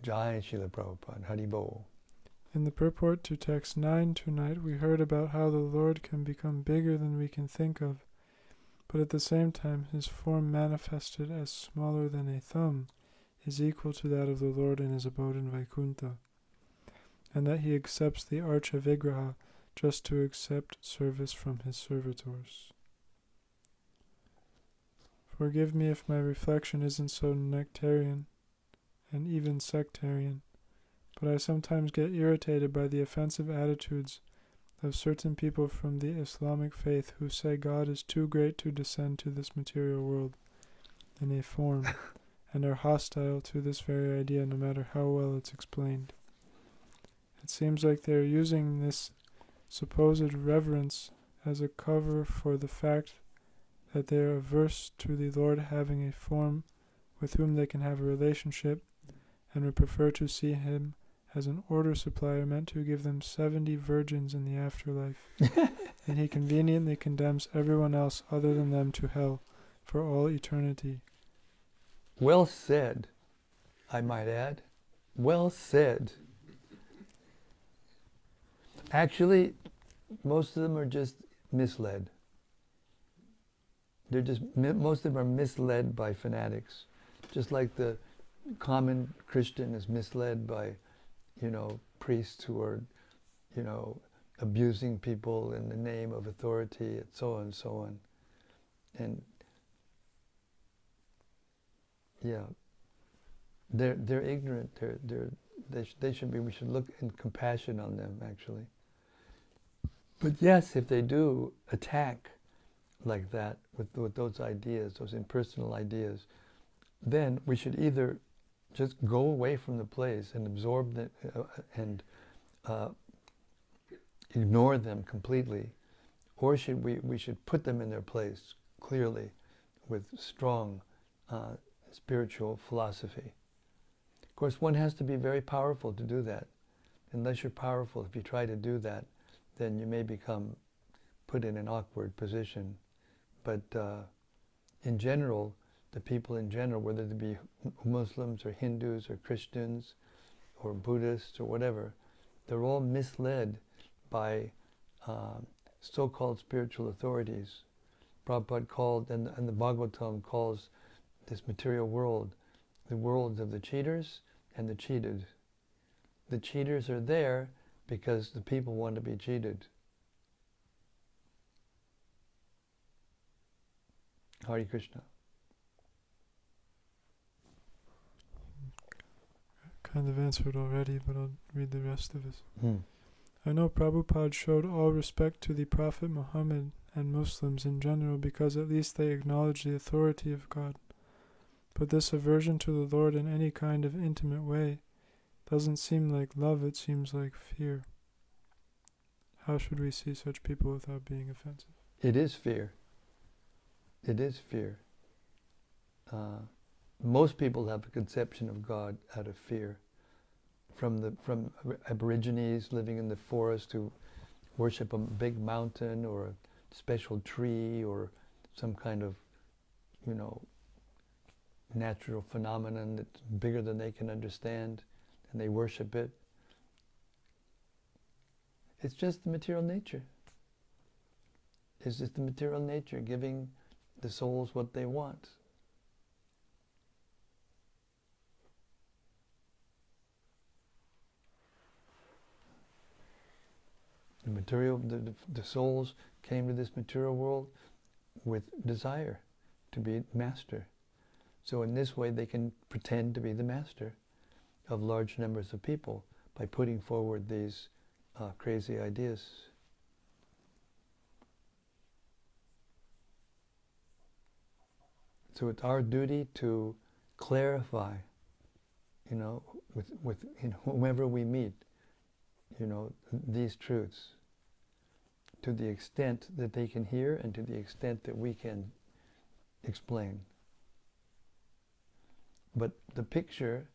A: Jai Srila Prabhupada. Hari Bol.
B: In the purport to text 9 tonight, we heard about how the Lord can become bigger than we can think of, but at the same time his form manifested as smaller than a thumb is equal to that of the Lord in his abode in Vaikuntha, and that he accepts the Archa Vigraha just to accept service from his servitors. Forgive me if my reflection isn't so nectarian and even sectarian, but I sometimes get irritated by the offensive attitudes of certain people from the Islamic faith who say God is too great to descend to this material world in a form, and are hostile to this very idea no matter how well it's explained. It seems like they are using this supposed reverence as a cover for the fact that they are averse to the Lord having a form with whom they can have a relationship, and would prefer to see him as an order supplier meant to give them 70 virgins in the afterlife. And he conveniently condemns everyone else other than them to hell for all eternity.
A: Well said, I might add. Well said. Actually, most of them are just misled. Most of them are misled by fanatics. Just like the common Christian is misled by, priests who are, abusing people in the name of authority, and so on and so on. And yeah, they're ignorant. We should look in compassion on them, actually. But yes, if they do attack like that with those ideas, those impersonal ideas, then we should either just go away from the place and absorb them and ignore them completely, or we should put them in their place clearly with strong spiritual philosophy. Of course, one has to be very powerful to do that. Unless you're powerful, if you try to do that, then you may become put in an awkward position. But in general, the people in general, whether they be Muslims or Hindus or Christians or Buddhists or whatever, they're all misled by so-called spiritual authorities. Prabhupada called, and the Bhagavatam calls this material world the worlds of the cheaters and the cheated. The cheaters are there because the people want to be cheated. Hare Krishna.
B: kind of answered already, but I'll read the rest of it.
A: Hmm.
B: I know Prabhupada showed all respect to the Prophet Muhammad and Muslims in general because at least they acknowledge the authority of God. But this aversion to the Lord in any kind of intimate way doesn't seem like love, it seems like fear. How should we see such people without being offensive?
A: It is fear. It is fear. Most people have a conception of God out of fear. From Aborigines living in the forest who worship a big mountain or a special tree or some kind of, natural phenomenon that's bigger than they can understand, and they worship it. It's just the material nature. It's just the material nature giving the souls what they want. The souls came to this material world with desire to be master. So in this way they can pretend to be the master of large numbers of people by putting forward these crazy ideas. So it's our duty to clarify, with whomever we meet, these truths to the extent that they can hear and to the extent that we can explain. But the picture,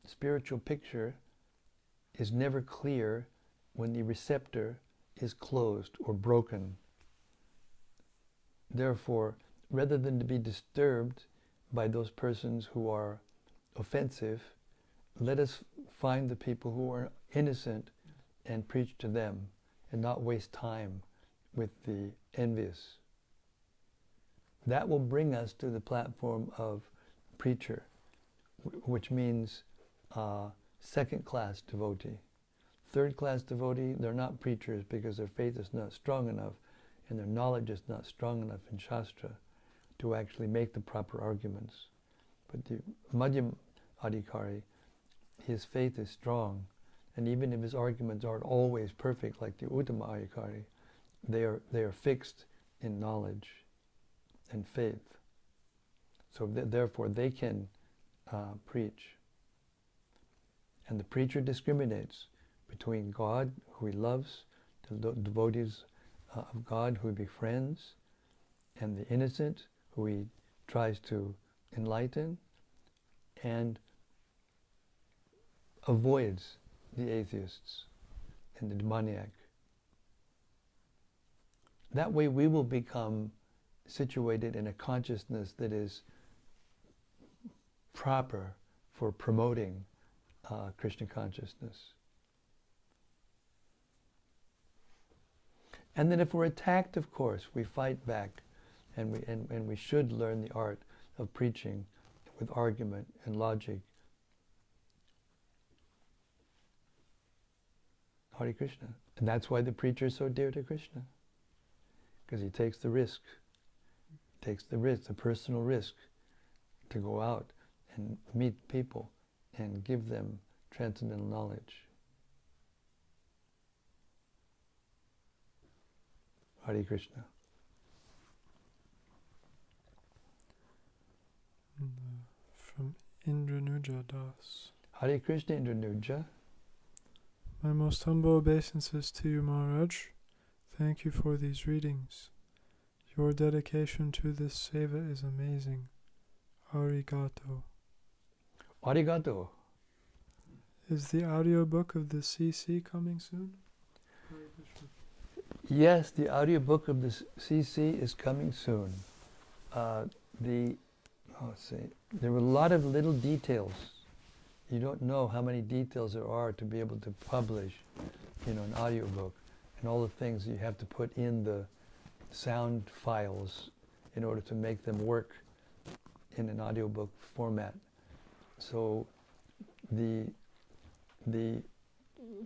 A: spiritual picture, is never clear when the receptor is closed or broken. Therefore, rather than to be disturbed by those persons who are offensive, let us find the people who are innocent and preach to them and not waste time with the envious. That will bring us to the platform of preacher, which means second-class devotee. Third-class devotee, they're not preachers because their faith is not strong enough and their knowledge is not strong enough in Shastra to actually make the proper arguments. But the Madhyam Adhikari, his faith is strong, and even if his arguments aren't always perfect like the Uttama Adhikari, they are fixed in knowledge and faith. So therefore they can preach. And the preacher discriminates between God, who he loves, the devotees of God who he befriends, and the innocent, who he tries to enlighten, and avoids the atheists and the demoniac. That way we will become situated in a consciousness that is proper for promoting Krishna consciousness. And then if we're attacked, of course, we fight back, and we should learn the art of preaching with argument and logic. Hare Krishna. And that's why the preacher is so dear to Krishna. Because he takes the risk. The personal risk, to go out and meet people and give them transcendental knowledge. Hare Krishna.
B: From Indranuja Das.
A: Hare Krishna, Indranuja.
B: My most humble obeisances to you, Maharaj. Thank you for these readings. Your dedication to this seva is amazing. Arigato.
A: Arigato.
B: Is the audiobook of the CC coming soon?
A: Yes, the audiobook of the CC is coming soon. Let's see, there were a lot of little details. You don't know how many details there are to be able to publish, an audiobook, and all the things you have to put in the sound files in order to make them work in an audiobook format. So the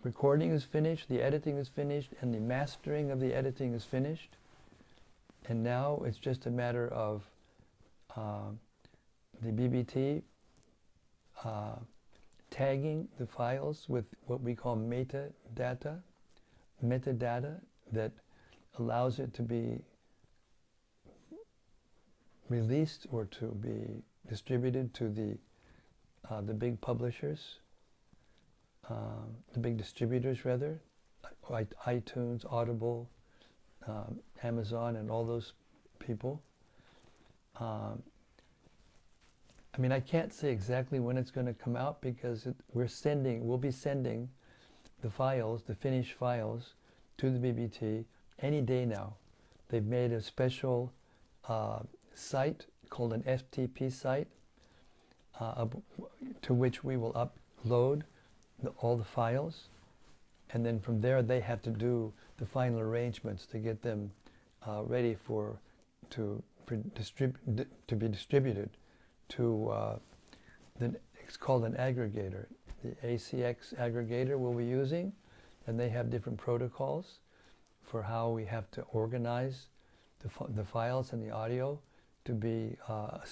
A: recording is finished, the editing is finished, and the mastering of the editing is finished. And now it's just a matter of the BBT tagging the files with what we call metadata that allows it to be released or to be distributed to the big publishers, the big distributors rather, iTunes, Audible, Amazon, and all those people. I mean, I can't say exactly when it's going to come out because we'll be sending the files, the finished files, to the BBT any day now. They've made a special site called an FTP site to which we will upload all the files, and then from there they have to do the final arrangements to get them ready to be distributed to it's called an aggregator. The ACX aggregator we'll be using, and they have different protocols for how we have to organize the files and the audio to be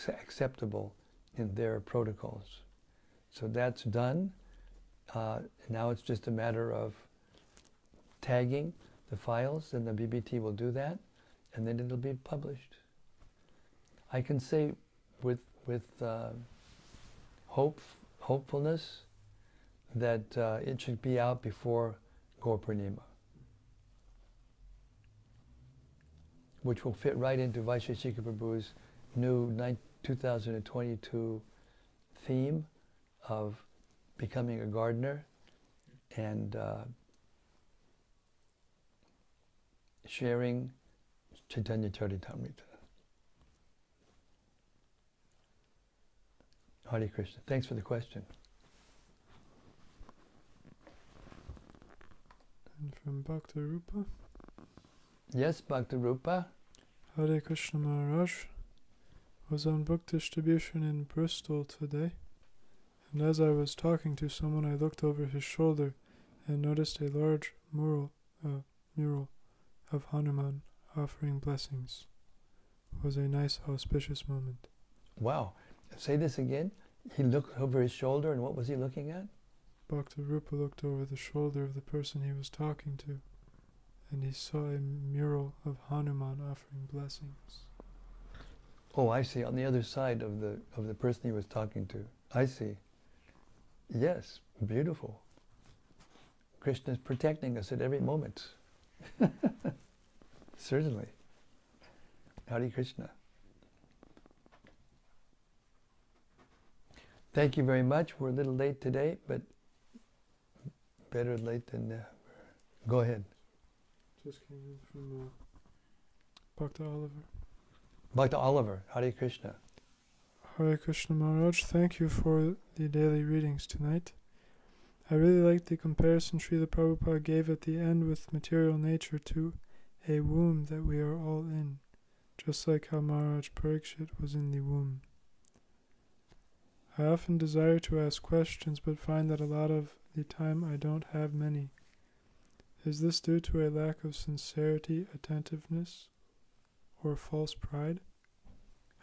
A: acceptable in their protocols. So that's done. Now it's just a matter of tagging the files, and the BBT will do that, and then it'll be published. I can say with hopefulness that it should be out before Gaur Purnima, which will fit right into Vaisheshika Prabhu's new 2022 theme of becoming a gardener and sharing Chaitanya Charitamrita. Hare Krishna. Thanks for the question.
B: And from Bhakta Rupa.
A: Yes, Bhakta Rupa.
B: Hare Krishna Maharaj was on book distribution in Bristol today, and as I was talking to someone, I looked over his shoulder and noticed a large mural of Hanuman offering blessings. It was a nice, auspicious moment.
A: Wow. Say this again. He looked over his shoulder, and what was he looking at?
B: Bhakta Rupa looked over the shoulder of the person he was talking to, and he saw a mural of Hanuman offering blessings.
A: Oh, I see. On the other side of the person he was talking to. I see. Yes, beautiful. Krishna is protecting us at every moment. Certainly. Hare Krishna. Thank you very much. We're a little late today, but better late than never. Go ahead.
B: Just came in from Bhakta Oliver.
A: Bhakta Oliver, Hare Krishna.
B: Hare Krishna Maharaj, thank you for the daily readings tonight. I really liked the comparison Srila Prabhupada gave at the end with material nature to a womb that we are all in, just like how Maharaj Parīkṣit was in the womb. I often desire to ask questions, but find that a lot of the time I don't have many. Is this due to a lack of sincerity, attentiveness, or false pride?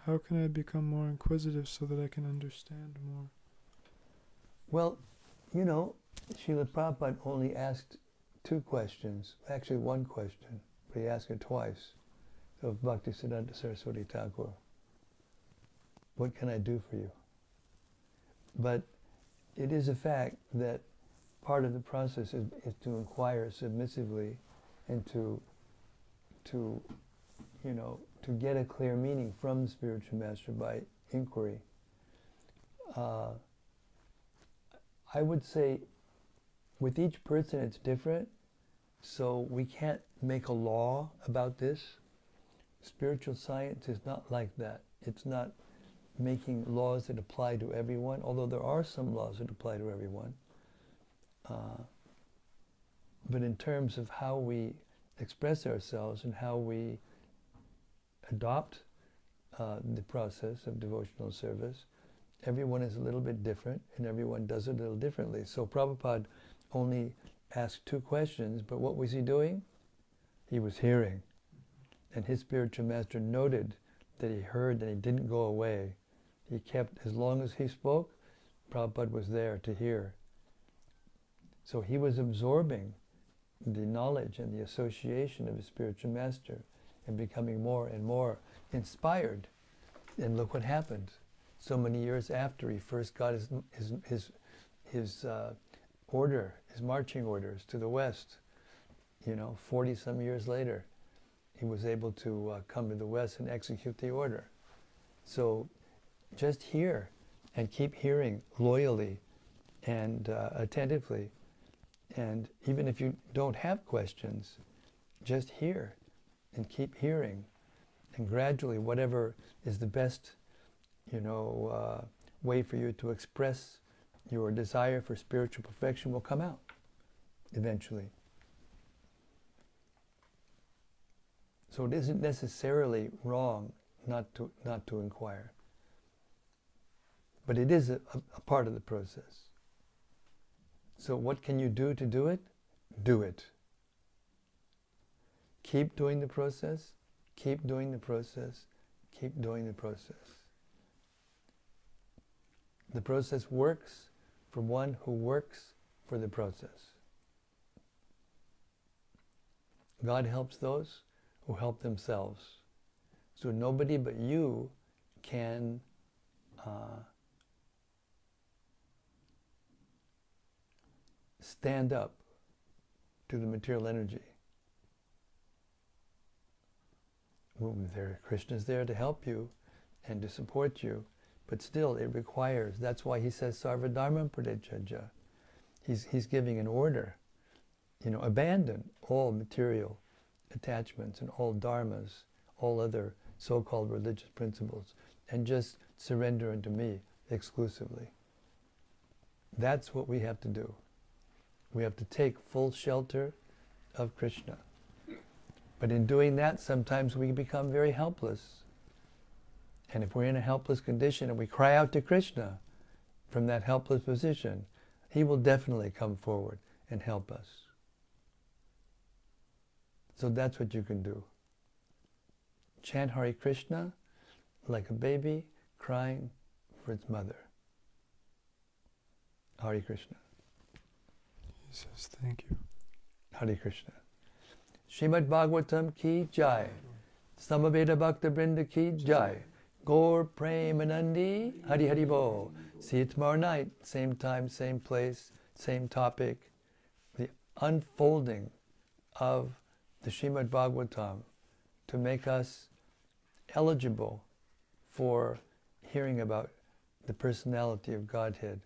B: How can I become more inquisitive so that I can understand more?
A: Well, you know, Srila Prabhupada only asked 2 questions, actually 1 question, but he asked it twice, of Bhaktisiddhanta Saraswati Thakur. What can I do for you? But it is a fact that part of the process is to inquire submissively and to get a clear meaning from the spiritual master by inquiry. I would say with each person it's different, so we can't make a law about this. Spiritual science is not like that. It's not making laws that apply to everyone, although there are some laws that apply to everyone. But in terms of how we express ourselves and how we adopt the process of devotional service, everyone is a little bit different and everyone does it a little differently. So Prabhupada only asked 2 questions, but what was he doing? He was hearing. And his spiritual master noted that he heard and he didn't go away. He kept, as long as he spoke, Prabhupada was there to hear. So he was absorbing the knowledge and the association of his spiritual master and becoming more and more inspired. And look what happened. So many years after he first got his order, his marching orders to the West, 40 some years later, he was able to come to the West and execute the order. So just hear and keep hearing loyally and attentively. And even if you don't have questions, just hear and keep hearing. And gradually, whatever is the best, way for you to express your desire for spiritual perfection will come out eventually. So it isn't necessarily wrong not to inquire. But it is a part of the process. So what can you do to do it? Do it. Keep doing the process, keep doing the process, keep doing the process. The process works for one who works for the process. God helps those who help themselves. So nobody but you can stand up to the material energy. Krishna's there to help you and to support you, but still it requires, that's why he says sarva dharma parityajya. He's giving an order, abandon all material attachments and all dharmas, all other so-called religious principles, and just surrender unto me exclusively. That's what we have to do. We have to take full shelter of Krishna. But in doing that, sometimes we become very helpless. And if we're in a helpless condition and we cry out to Krishna from that helpless position, he will definitely come forward and help us. So that's what you can do. Chant Hare Krishna like a baby crying for its mother. Hare Krishna.
B: Jesus, thank you.
A: Hare Krishna. Śrīmad-Bhāgavatam ki jai. Samaveda Bhakta Brinda ki jai. Gaur Premanandi Hari Hari Bo. See you tomorrow night, same time, same place, same topic. The unfolding of the Śrīmad-Bhāgavatam to make us eligible for hearing about the personality of Godhead,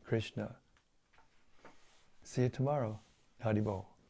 A: Krishna. See you tomorrow. Hari Bo.